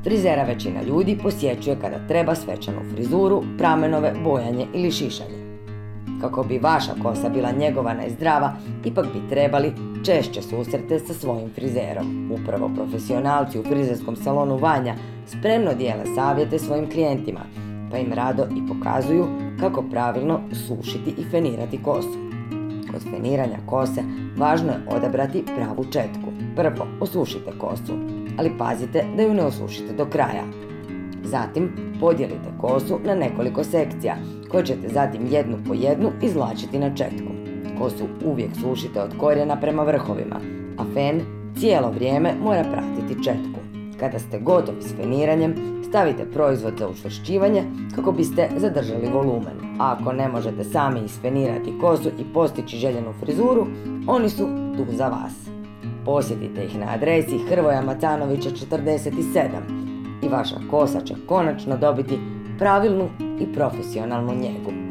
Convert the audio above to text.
Frizera većina ljudi posjećuje kada treba svečanu frizuru, pramenove, bojanje ili šišanje. Kako bi vaša kosa bila njegovana i zdrava, ipak bi trebali češće susrete sa svojim frizerom. Upravo profesionalci u frizerskom salonu Vanja spremno dijele savjete svojim klijentima, pa im rado i pokazuju kako pravilno sušiti i fenirati kosu. Kod feniranja kose važno je odabrati pravu četku. Prvo, osušite kosu, ali pazite da ju ne osušite do kraja. Zatim, podijelite kosu na nekoliko sekcija, koje ćete zatim jednu po jednu izvlačiti na četku. Kosu uvijek sušite od korijena prema vrhovima, a fen cijelo vrijeme mora pratiti četku. Kada ste gotovi s feniranjem, stavite proizvod za učvršćivanje kako biste zadržali volumen. A ako ne možete sami isfenirati kosu i postići željenu frizuru, oni su tu za vas. Posjetite ih na adresi Hrvoja Macanovića 47 i vaša kosa će konačno dobiti pravilnu i profesionalnu njegu.